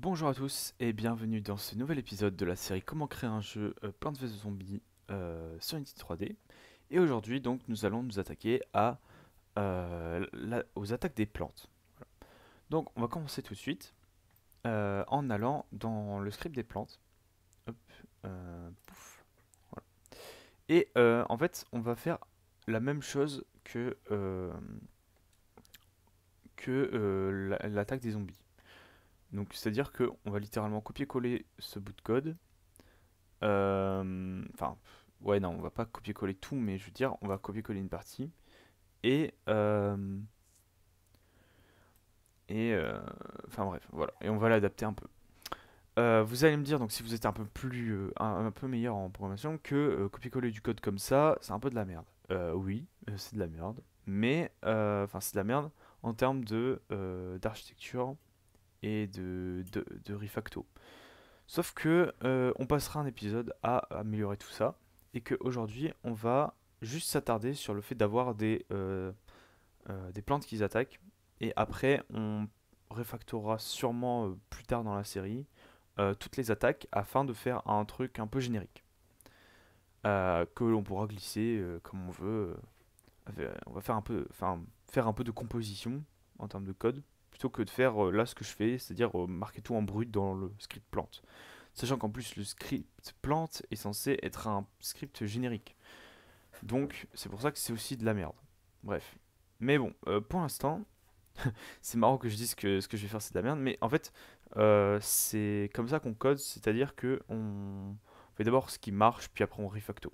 Bonjour à tous et bienvenue dans ce nouvel épisode de la série Comment créer un jeu Plants vs Zombies sur Unity 3D. Et aujourd'hui donc nous allons nous attaquer aux attaques des plantes. Donc on va commencer tout de suite en allant dans le script des plantes. Hop, pouf, voilà. Et en fait on va faire la même chose que l'attaque des zombies. Donc c'est-à-dire qu'on va littéralement copier-coller ce bout de code. Enfin, ouais, non, on va pas copier-coller tout, mais je veux dire, on va copier-coller une partie. Et, enfin bref, voilà. Et on va l'adapter un peu. Vous allez me dire, donc si vous êtes un peu un peu meilleur en programmation, que copier-coller du code comme ça, c'est un peu de la merde. Oui, c'est de la merde. Mais, enfin, c'est de la merde en termes d'architecture et de refacto. Sauf que on passera un épisode à améliorer tout ça et qu'aujourd'hui on va juste s'attarder sur le fait d'avoir des plantes qu'ils attaquent et après on refactorera sûrement plus tard dans la série toutes les attaques afin de faire un truc un peu générique que l'on pourra glisser comme on veut. On va faire un peu, enfin, faire un peu de composition en termes de code plutôt que de faire là ce que je fais, c'est-à-dire marquer tout en brut dans le script plante. Sachant qu'en plus le script plante est censé être un script générique. Donc c'est pour ça que c'est aussi de la merde. Bref. Mais bon, pour l'instant, c'est marrant que je dise que ce que je vais faire c'est de la merde, mais en fait c'est comme ça qu'on code, c'est-à-dire que on fait d'abord ce qui marche, puis après on refacto.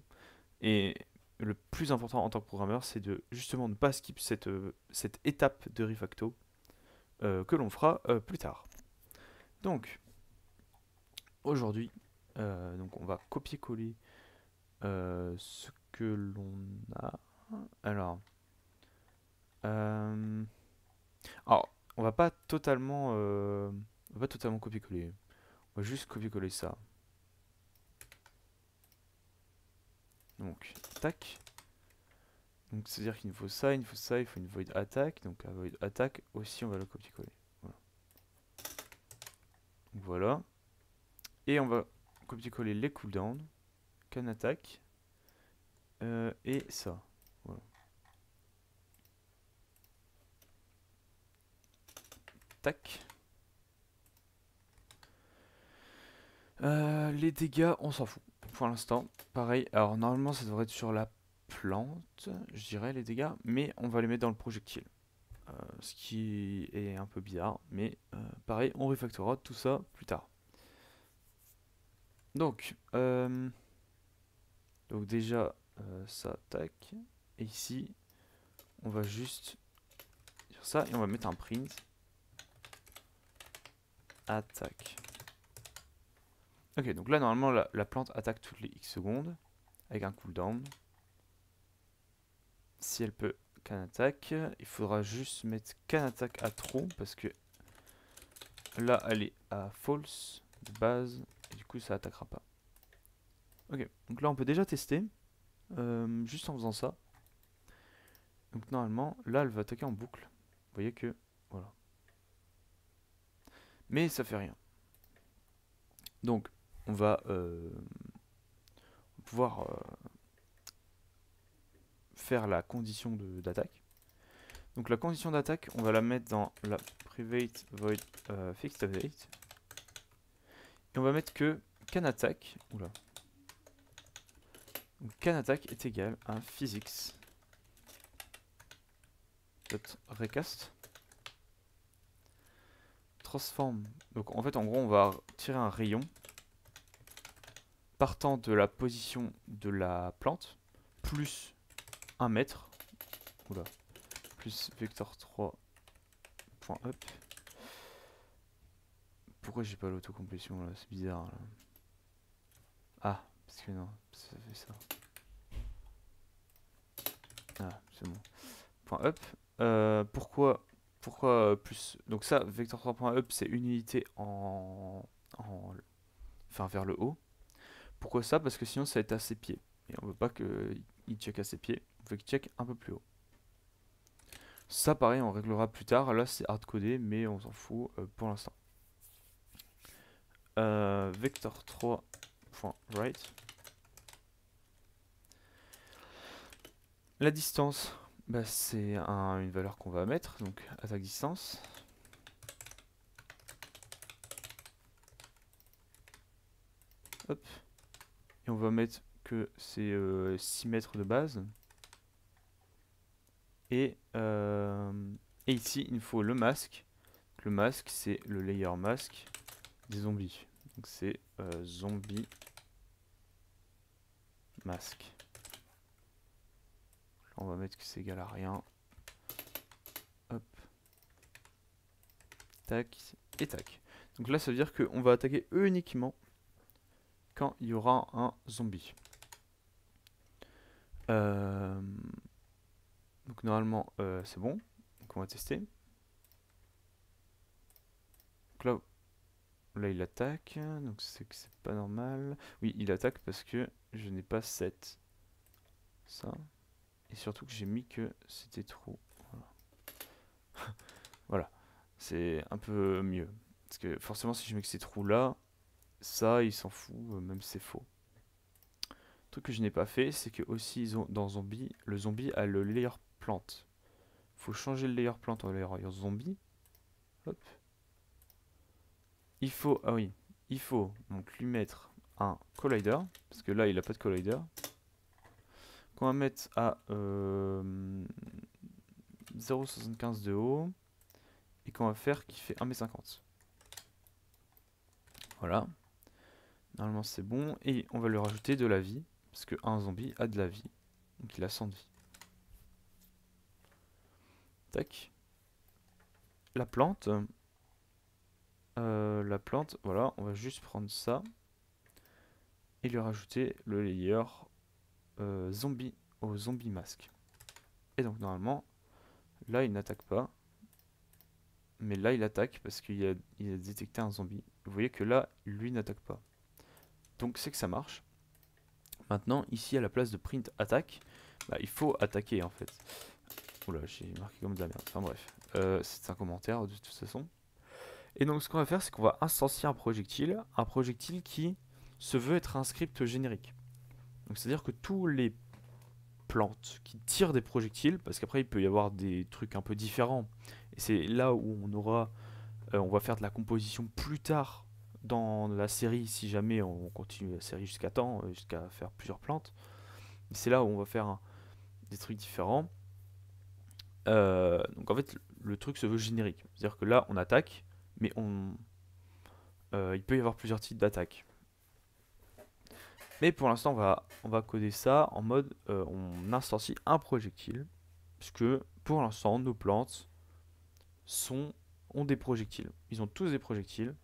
Et le plus important en tant que programmeur, c'est de justement ne pas skip cette étape de refacto que l'on fera plus tard. Donc aujourd'hui, donc on va copier-coller ce que l'on a. Alors, euh, alors, on va pas totalement copier-coller. On va juste copier-coller ça. Donc, tac. Donc, c'est-à-dire qu'il nous faut ça, il nous faut ça, il faut une void attack. Donc, la void attack aussi, on va le copier-coller. Voilà. Donc, voilà. Et on va copier-coller les cooldowns, can attack et ça. Voilà. Tac. Les dégâts, on s'en fout pour l'instant. Pareil, alors normalement ça devrait être sur la plante, je dirais, les dégâts, mais on va les mettre dans le projectile. Ce qui est un peu bizarre, mais pareil, on refactorera tout ça plus tard. Donc, déjà, ça, tac. Et ici, on va juste dire ça et on va mettre un print attaque. Ok, donc là, normalement, la plante attaque toutes les X secondes avec un cooldown. Si elle peut can attack, il faudra juste mettre can attack à true parce que là, elle est à false de base et du coup, ça attaquera pas. Ok, donc là, on peut déjà tester juste en faisant ça. Donc normalement, là, elle va attaquer en boucle. Vous voyez que voilà. Mais ça fait rien. Donc, on va pouvoir faire la condition d'attaque. Donc la condition d'attaque, on va la mettre dans la private void fixed update. Et on va mettre que can attack, oula, donc can attack est égal à physics.recast transform. Donc en fait, en gros, on va tirer un rayon partant de la position de la plante plus 1 mètre, oula, plus vector3.up. Pourquoi j'ai pas l'autocomplétion là? C'est bizarre là. Ah, parce que non, ça fait ça. Ah, c'est bon. Point .up. Pourquoi plus? Donc ça, vector3.up, c'est une unité enfin vers le haut. Pourquoi ça? Parce que sinon ça va être à ses pieds. Et on veut pas qu'il check à ses pieds. On veut qu'il check un peu plus haut. Ça, pareil, on réglera plus tard. Là, c'est hard codé, mais on s'en fout pour l'instant. vector 3.right. La distance, bah, c'est une valeur qu'on va mettre, donc attaque distance. Hop. Et on va mettre que c'est 6 mètres de base. Et ici, il nous faut le masque. Le masque, c'est le layer mask des zombies. Donc c'est zombie mask. Là, on va mettre que c'est égal à rien. Hop. Tac et tac. Donc là, ça veut dire qu'on va attaquer uniquement quand il y aura un zombie. Donc normalement, c'est bon. Donc on va tester. Donc là il attaque. Donc c'est que c'est pas normal. Oui, il attaque parce que je n'ai pas 7. Ça. Et surtout que j'ai mis que c'était trop. Voilà. Voilà. C'est un peu mieux. Parce que forcément, si je mets que ces trous là, ça, il s'en fout, même si c'est faux. Le truc que je n'ai pas fait, c'est que aussi dans zombie, le zombie a le layer plante. Faut changer le layer plante en layer zombie. Hop. Il faut, ah oui, il faut donc lui mettre un collider, parce que là il a pas de collider. Qu'on va mettre à 0,75 de haut. Et qu'on va faire qui fait 1m50. Voilà. Normalement c'est bon. Et on va lui rajouter de la vie. Parce qu'un zombie a de la vie. Donc il a 100 de vie. Tac. La plante. Voilà. On va juste prendre ça. Et lui rajouter le layer zombie au zombie masque. Et donc normalement, là il n'attaque pas. Mais là il attaque parce qu'il a détecté un zombie. Vous voyez que là, lui n'attaque pas. Donc c'est que ça marche. Maintenant, ici à la place de print attaque, bah, il faut attaquer en fait. Oula, j'ai marqué comme de la merde. Enfin bref, c'est un commentaire de toute façon. Et donc ce qu'on va faire, c'est qu'on va instancier un projectile qui se veut être un script générique. Donc c'est-à-dire que tous les plantes qui tirent des projectiles, parce qu'après il peut y avoir des trucs un peu différents, et c'est là où on va faire de la composition plus tard dans la série, si jamais on continue la série jusqu'à temps, jusqu'à faire plusieurs plantes. C'est là où on va faire des trucs différents. Donc en fait, le truc se veut générique. C'est-à-dire que là, on attaque, mais il peut y avoir plusieurs types d'attaques. Mais pour l'instant, on va coder ça en mode on instancie un projectile, puisque pour l'instant, nos plantes ont des projectiles. Ils ont tous des projectiles.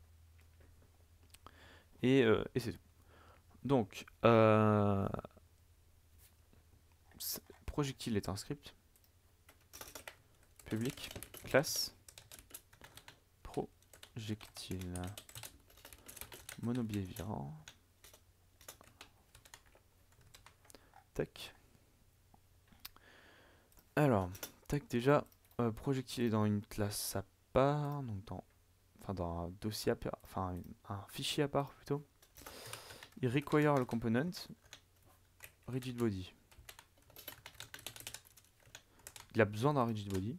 Et c'est tout. Donc, projectile est un script. Public, classe, projectile, monobiais virant. Tac. Alors, tac, déjà, projectile est dans une classe à part, donc dans un dossier à part, enfin un fichier à part plutôt. Il require le component rigid body. Il a besoin d'un rigid body.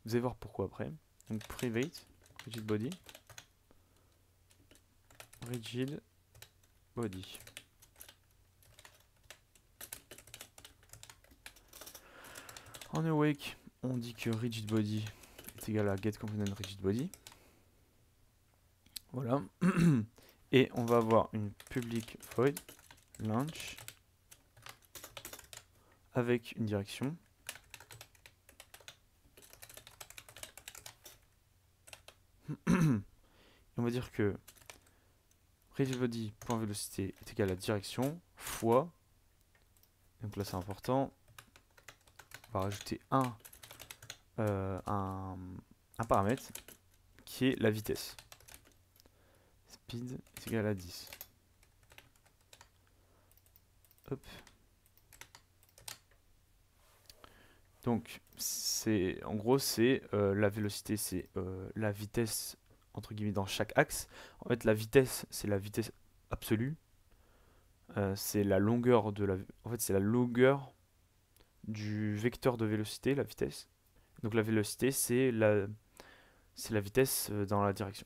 Vous allez voir pourquoi après. Donc private rigid body rigid body. En awake, on dit que rigid body est égal à get component rigid body. Voilà. Et on va avoir une public void launch avec une direction. On va dire que rigidbody.velocité est égal à direction fois, donc là c'est important, on va rajouter un paramètre qui est la vitesse. Speed est égal à 10. Hop. Donc en gros c'est la vélocité, c'est la vitesse entre guillemets dans chaque axe. En fait, la vitesse, c'est la vitesse absolue. C'est la longueur de la... En fait, c'est la longueur du vecteur de vélocité, la vitesse. Donc la vélocité, c'est la vitesse dans la direction.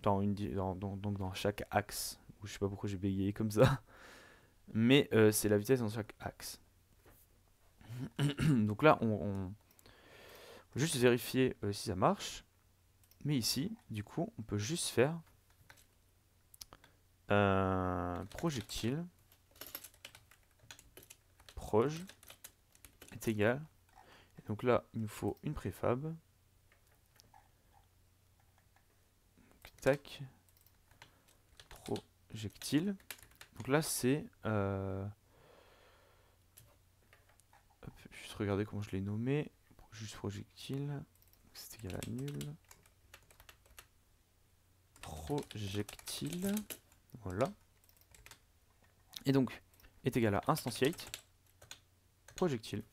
Donc dans chaque axe. Je sais pas pourquoi j'ai bégayé comme ça. Mais c'est la vitesse dans chaque axe. Donc là, on peut juste vérifier si ça marche. Mais ici, du coup, on peut juste faire projectile proj est égal. Et donc là, il nous faut une préfab. Donc, tac. Projectile. Donc là, c'est... juste regarder comment je l'ai nommé. Juste projectile. C'est égal à nul. Projectile. Voilà. Et donc, est égal à instantiate. Projectile.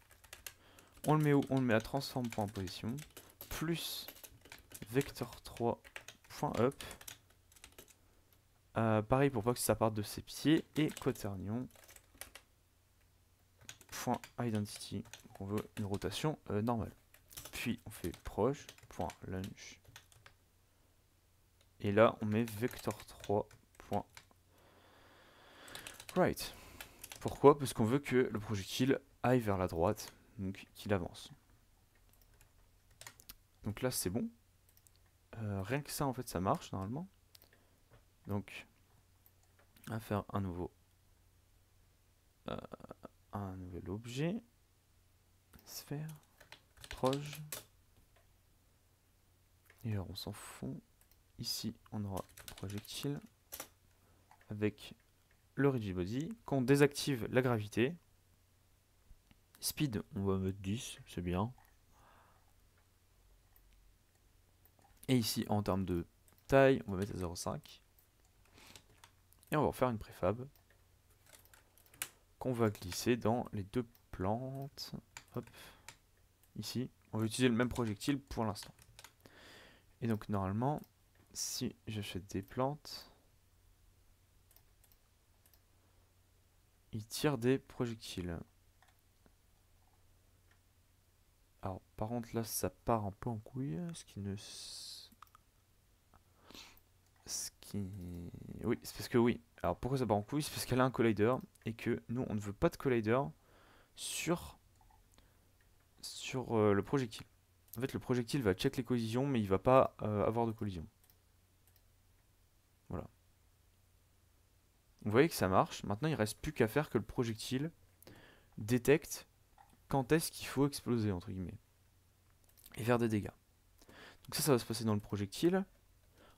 On le met où? On le met à transform.position. Plus vector3.up. Pareil pour pas que ça parte de ses pieds. Et quaternion. .identity. Donc on veut une rotation normale. Puis on fait proj.launch. Et là on met vector3. Right. Pourquoi? Parce qu'on veut que le projectile aille vers la droite. Donc qu'il avance. Donc là c'est bon. Rien que ça en fait ça marche normalement. Donc on va faire un nouveau un nouvel objet, sphère, proj, et alors on s'en fout, ici on aura projectile avec le rigid body, qu'on désactive la gravité, speed on va mettre 10, c'est bien, et ici en termes de taille on va mettre à 0,5, et on va refaire une préfab qu'on va glisser dans les deux plantes. Hop. Ici, on va utiliser le même projectile pour l'instant. Et donc normalement, si j'achète des plantes, il tire des projectiles. Alors par contre là ça part un peu en couille, oui, c'est parce que oui. Alors pourquoi ça part en couille? C'est parce qu'elle a un collider et que nous on ne veut pas de collider sur le projectile. En fait le projectile va check les collisions mais il va pas avoir de collision. Voilà. Vous voyez que ça marche. Maintenant il reste plus qu'à faire que le projectile détecte quand est-ce qu'il faut exploser entre guillemets et faire des dégâts. Donc ça va se passer dans le projectile.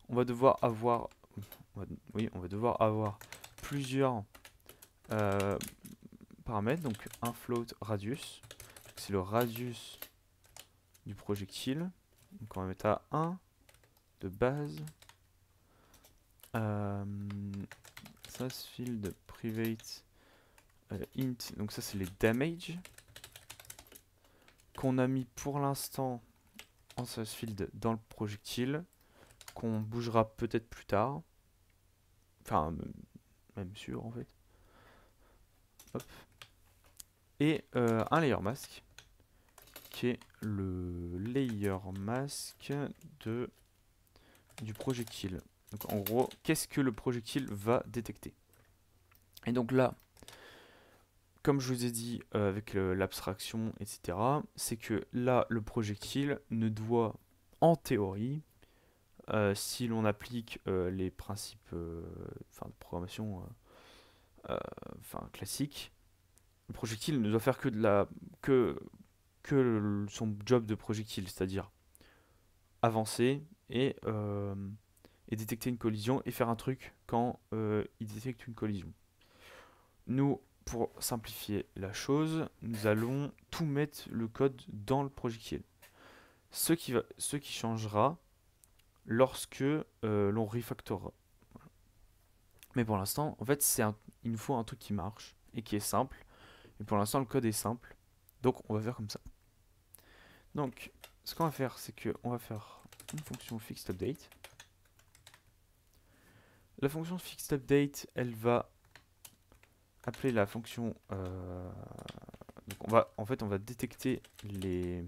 On va devoir avoir on va devoir avoir plusieurs paramètres. Donc un float radius, c'est le radius du projectile. Donc on va mettre à 1 de base. Source field private int, donc ça c'est les damage qu'on a mis pour l'instant en source field dans le projectile, qu'on bougera peut-être plus tard. Enfin, même sûr en fait. Hop. Et un layer mask qui est le layer mask du projectile. Donc en gros, qu'est-ce que le projectile va détecter? Et donc là, comme je vous ai dit avec l'abstraction, etc., c'est que là, le projectile ne doit, en théorie, si l'on applique les principes de programmation classique, le projectile ne doit faire que son job de projectile, c'est-à-dire avancer et détecter une collision et faire un truc quand il détecte une collision. Nous, pour simplifier la chose, nous allons tout mettre le code dans le projectile. Ce qui changera lorsque l'on refactorera. Mais pour l'instant, en fait, il nous faut un truc qui marche et qui est simple. Et pour l'instant, le code est simple. Donc, on va faire comme ça. Donc, ce qu'on va faire, c'est qu'on va faire une fonction fixedUpdate. La fonction fixedUpdate, elle va appeler la fonction... donc en fait, on va détecter les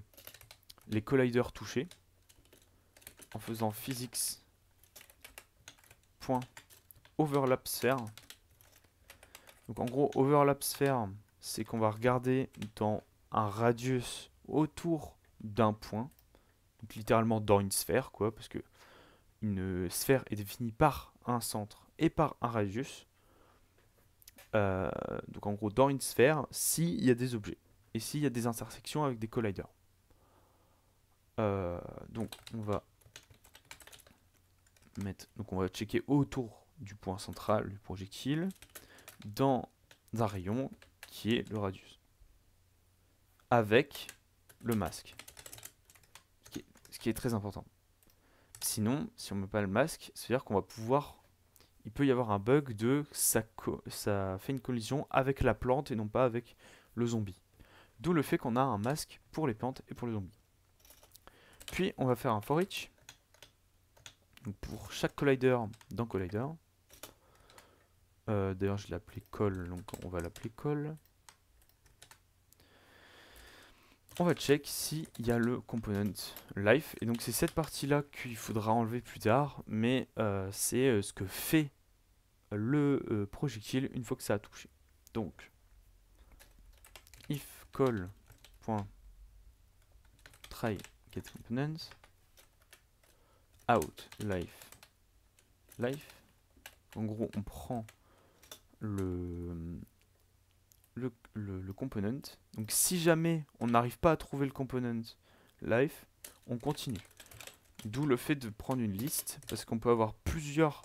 colliders touchés en faisant physics.overlapSphere. Donc en gros, overlapSphere, c'est qu'on va regarder dans un radius autour d'un point, donc littéralement dans une sphère, quoi, parce que une sphère est définie par un centre et par un radius. Donc en gros, dans une sphère, s'il y a des objets et s'il y a des intersections avec des colliders. Donc on va checker autour du point central du projectile dans un rayon qui est le radius avec le masque, ce qui est très important. Sinon, si on ne met pas le masque, c'est-à-dire qu'on va pouvoir... Il peut y avoir un bug de ça fait une collision avec la plante et non pas avec le zombie. D'où le fait qu'on a un masque pour les plantes et pour le zombie. Puis on va faire un for each. Donc pour chaque collider dans collider. D'ailleurs je l'ai appelé call, donc on va l'appeler call. On va check s'il y a le component life. Et donc c'est cette partie-là qu'il faudra enlever plus tard. Mais c'est ce que fait le projectile une fois que ça a touché. Donc, if call.try getComponents out life. En gros, on prend le component. Donc si jamais on n'arrive pas à trouver le component life, on continue. D'où le fait de prendre une liste, parce qu'on peut avoir plusieurs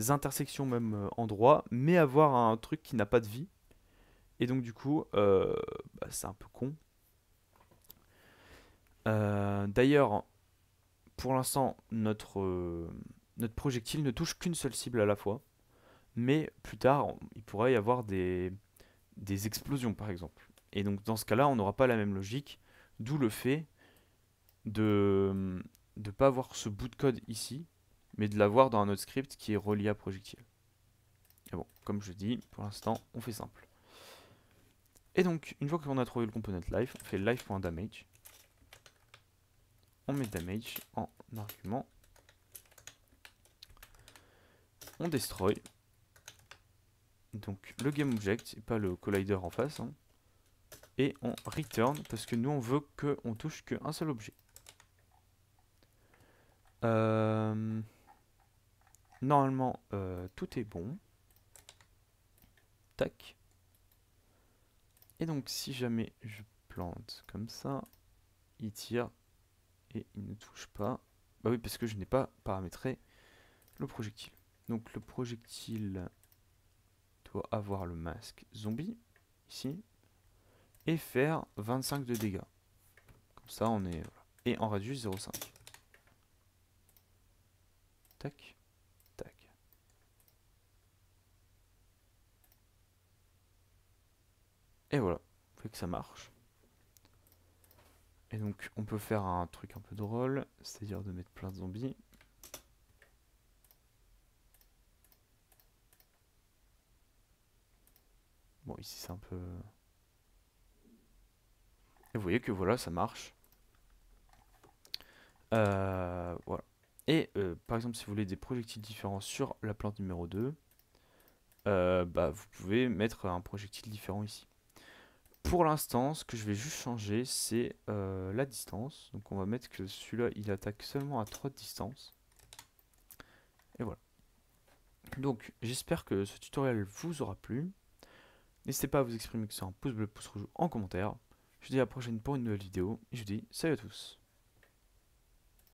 intersections même endroits, mais avoir un truc qui n'a pas de vie. Et donc du coup, c'est un peu con. D'ailleurs, pour l'instant, notre projectile ne touche qu'une seule cible à la fois. Mais plus tard, il pourrait y avoir des explosions par exemple. Et donc dans ce cas-là, on n'aura pas la même logique, d'où le fait de ne pas avoir ce bout de code ici, mais de l'avoir dans un autre script qui est relié à projectile. Et bon, comme je dis, pour l'instant, on fait simple. Et donc, une fois qu'on a trouvé le component life, on fait life.damage. On met damage en argument. On destroy. Donc le GameObject et pas le collider en face. Hein. Et on return parce que nous on veut qu'on touche qu'un seul objet. Normalement tout est bon. Tac. Et donc si jamais je plante comme ça, il tire et il ne touche pas. Bah oui, parce que je n'ai pas paramétré le projectile. Donc le projectile doit avoir le masque zombie ici et faire 25 de dégâts. Comme ça on est... Et en radius 0,5. Tac, tac. Et voilà, fait que ça marche. Et donc on peut faire un truc un peu drôle, c'est-à-dire de mettre plein de zombies. Bon ici c'est un peu... Et vous voyez que voilà, ça marche. Voilà. Et par exemple si vous voulez des projectiles différents sur la plante numéro 2, vous pouvez mettre un projectile différent ici. Pour l'instant, ce que je vais juste changer, c'est la distance. Donc on va mettre que celui-là, il attaque seulement à 3 de distance. Et voilà. Donc j'espère que ce tutoriel vous aura plu. N'hésitez pas à vous exprimer que c'est un pouce bleu, pouce rouge en commentaire. Je vous dis à la prochaine pour une nouvelle vidéo. Et je vous dis salut à tous.